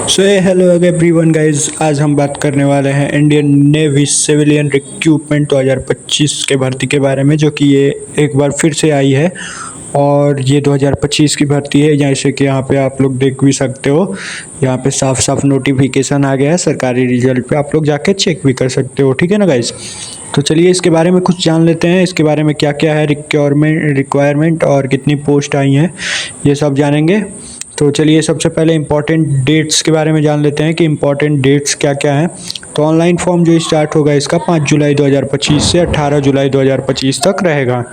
So hello everyone guys, आज हम बात करने वाले हैं इंडियन नेवी सिविलियन रिक्रूटमेंट 2025 के भर्ती के बारे में, जो कि ये एक बार फिर से आई है। और ये 2025 की भर्ती है, जैसे कि यहाँ पे आप लोग देख भी सकते हो। यहाँ पे साफ साफ नोटिफिकेशन आ गया है सरकारी रिजल्ट पे, आप लोग जाके चेक भी कर सकते हो। ठीक है ना गाइस, तो चलिए इसके बारे में कुछ जान लेते हैं। इसके बारे में क्या क्या है रिक्वायरमेंट और कितनी पोस्ट आई हैं, ये सब जानेंगे। तो चलिए सबसे पहले इम्पॉर्टेंट डेट्स के बारे में जान लेते हैं कि इम्पॉर्टेंट डेट्स क्या क्या हैं। तो ऑनलाइन फॉर्म जो स्टार्ट होगा इसका 5 जुलाई 2025 से 18 जुलाई 2025 तक रहेगा।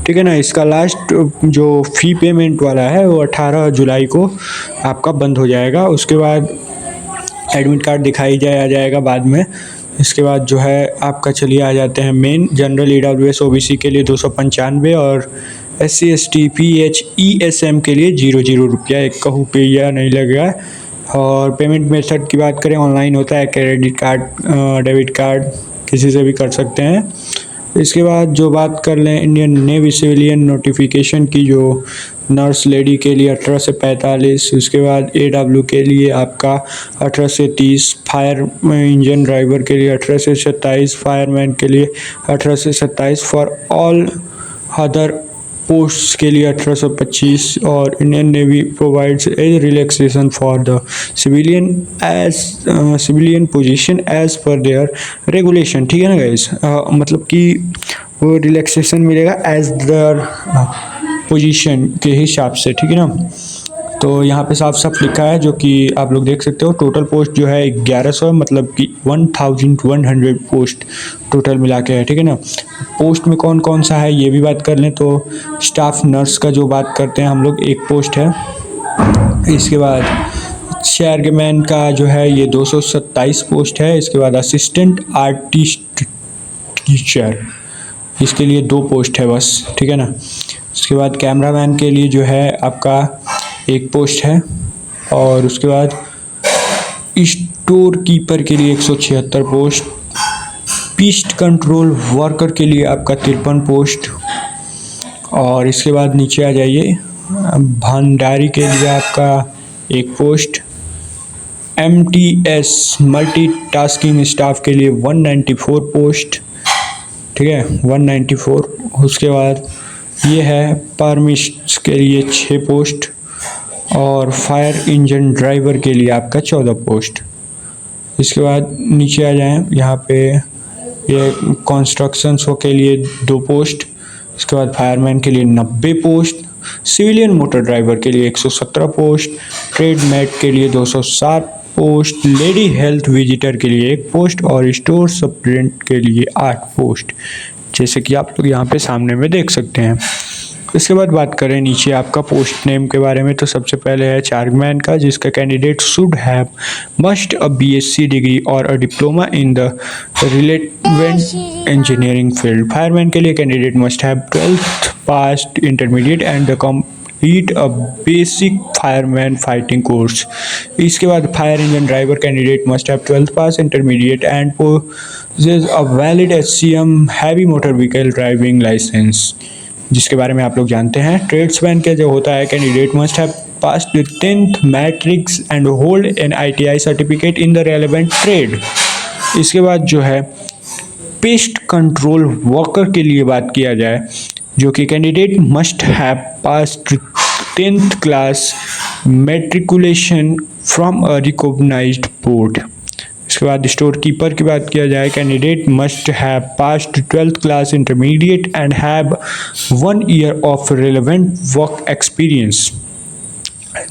ठीक है ना। इसका लास्ट जो फ़ी पेमेंट वाला है वो 18 जुलाई को आपका बंद हो जाएगा। उसके बाद एडमिट कार्ड दिखाई आ जाएगा बाद में। इसके बाद जो है आपका, चलिए आ जाते हैं मेन। जनरल EWS OBC के लिए 295 और SC ST PHESM के लिए 00 रुपया, एक कहूँ पे या नहीं लगेगा। और पेमेंट मेथड की बात करें, ऑनलाइन होता है, क्रेडिट कार्ड डेबिट कार्ड किसी से भी कर सकते हैं। इसके बाद जो बात कर लें इंडियन नेवी सिविलियन नोटिफिकेशन की, जो नर्स लेडी के लिए 18 से 45, उसके बाद AW के लिए आपका 18 से 30, फायर इंजन ड्राइवर के लिए 18 से 27, फायरमैन के लिए 18 से 27, फॉर ऑल अदर पोस्ट के लिए 1825। और Indian Navy provides age relaxation for the civilian position as per their regulation. ठीक है ना गाइस, मतलब कि वो रिलैक्सेशन मिलेगा एज दर पोजीशन के हिसाब से। ठीक है ना। तो यहाँ पे साफ साफ लिखा है, जो कि आप लोग देख सकते हो। टोटल पोस्ट जो है 1100, मतलब कि 1100 पोस्ट टोटल मिला के है। ठीक है ना। पोस्ट में कौन कौन सा है ये भी बात कर लें तो स्टाफ नर्स का जो बात करते हैं हम लोग, एक पोस्ट है। इसके बाद चेयरमैन का जो है ये 227 पोस्ट है। इसके बाद असिस्टेंट आर्टिस्ट टीचर, इसके लिए 2 पोस्ट है बस। ठीक है ना। उसके बाद कैमरामैन के लिए जो है आपका 1 पोस्ट है। और उसके बाद स्टोर कीपर के लिए 176 पोस्ट। पेस्ट कंट्रोल वर्कर के लिए आपका 53 पोस्ट। और इसके बाद नीचे आ जाइए, भंडारी के लिए आपका 1 पोस्ट। MTS मल्टीटास्किंग स्टाफ के लिए 194 पोस्ट। ठीक है, 194। उसके बाद ये है परमिट्स के लिए 6 पोस्ट। और फायर इंजन ड्राइवर के लिए आपका 14 पोस्ट। इसके बाद नीचे आ जाएं, यहाँ पे ये कंस्ट्रक्शंस के लिए 2 पोस्ट। इसके बाद फायरमैन के लिए 90 पोस्ट। सिविलियन मोटर ड्राइवर के लिए 117 पोस्ट। ट्रेड मेट के लिए 207 पोस्ट। लेडी हेल्थ विजिटर के लिए 1 पोस्ट। और स्टोर सप्रेंट के लिए 8 पोस्ट, जैसे कि आप लोग यहाँ पे सामने में देख सकते हैं। इसके बाद बात करें नीचे आपका पोस्ट नेम के बारे में, तो सबसे पहले है चार्जमैन का, जिसका candidate should have must a BSc degree और a diploma in the relevant engineering field. Fireman के लिए candidate must have 12th pass intermediate and complete a basic fireman fighting course. इसके बाद fire engine driver candidate must have 12th pass intermediate and possess a valid HCM heavy motor vehicle driving licence, जिसके बारे में आप लोग जानते हैं। Tradesman का जो होता है, candidate must have passed 10th matrix and hold N ITI certificate in the relevant trade. इसके बाद जो है पेस्ट कंट्रोल वर्कर के लिए बात किया जाए, जो कि candidate must have passed 10th class matriculation from a recognised board. इसके बाद स्टोर कीपर की बात किया जाए, candidate must have passed 12th class intermediate and have 1 year of relevant work experience.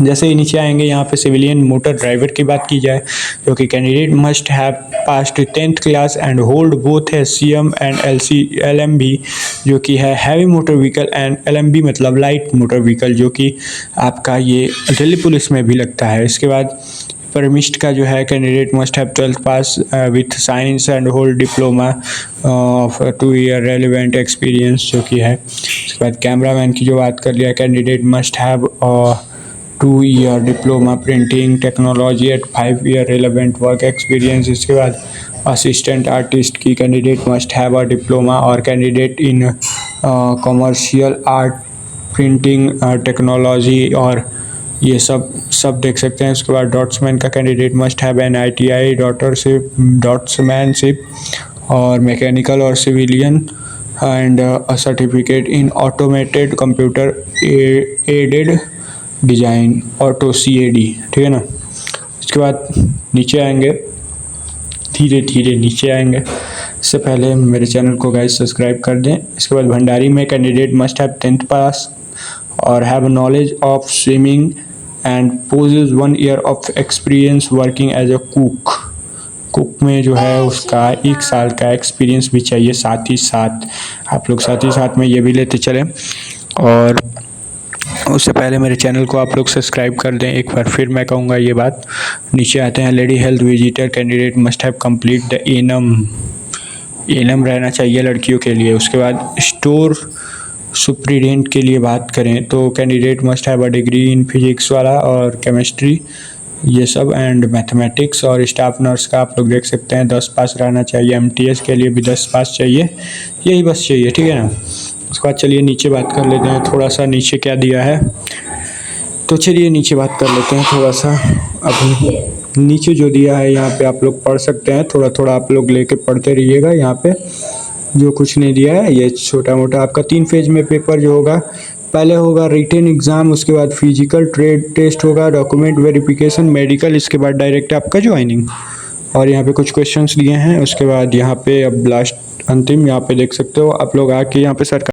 जैसे ही नीचे आएंगे, यहाँ पे सिविलियन मोटर ड्राइवर की बात की जाए, जो कि candidate must have passed 10th class and hold both HCM and LMB, जो कि है heavy motor vehicle, and LMB मतलब लाइट मोटर व्हीकल, जो कि आपका ये दिल्ली पुलिस में भी लगता है। इसके बाद परमिस्ट का जो है, candidate must have 12th pass with science and hold diploma of 2 year relevant experience, जो कि है। इसके बाद कैमरामैन की जो बात कर लिया, candidate must have 2 year diploma printing technology at 5 year relevant work experience. इसके बाद असिस्टेंट आर्टिस्ट की candidate must have a diploma और candidate in commercial art printing technology और ये सब देख सकते हैं। उसके बाद डॉट्समैन का candidate must have an ITI डॉट्समैनशिप और मैकेनिकल और civilian and a certificate in automated computer aided design auto CAD, ठीक है ना। इसके बाद नीचे आएंगे, धीरे धीरे नीचे आएंगे। इससे पहले मेरे चैनल को गाइस सब्सक्राइब कर दें। इसके बाद भंडारी में candidate must have 10th pass और have knowledge of swimming and poses 1 year of experience working as a cook में जो है उसका 1 साल का एक्सपीरियंस भी चाहिए। साथ ही साथ आप लोग साथ ही साथ में ये भी लेते चलें। और उससे पहले मेरे चैनल को आप लोग सब्सक्राइब कर दें। एक बार फिर मैं कहूँगा ये बात। नीचे आते हैं, lady health visitor candidate must have complete the annum रहना चाहिए लड़कियों के लिए। उसके बाद स्टोर सुप्रीडेंट के लिए बात करें तो candidate must have a degree in physics वाला और केमिस्ट्री ये सब एंड मैथमेटिक्स। और स्टाफ नर्स का आप लोग देख सकते हैं 10 पास रहना चाहिए। MTS के लिए भी 10 पास चाहिए, यही बस चाहिए, ठीक है ना। उसके बाद चलिए नीचे बात कर लेते हैं थोड़ा सा, नीचे क्या दिया है। तो चलिए नीचे बात कर लेते हैं थोड़ा सा। अब नीचे जो दिया है यहाँ पे आप लोग पढ़ सकते हैं, थोड़ा थोड़ा आप लोग लेके पढ़ते रहिएगा। यहाँ पे जो कुछ नहीं दिया है ये छोटा मोटा आपका 3 फेज में पेपर जो होगा, पहले होगा रिटन एग्ज़ाम, उसके बाद फिजिकल ट्रेड टेस्ट होगा, डॉक्यूमेंट वेरिफिकेशन, मेडिकल, इसके बाद डायरेक्ट आपका ज्वाइनिंग। और यहाँ पे कुछ क्वेश्चंस दिए हैं। उसके बाद यहाँ पे अब लास्ट अंतिम यहाँ पे देख सकते हो आप लोग आके यहाँ पे सरकार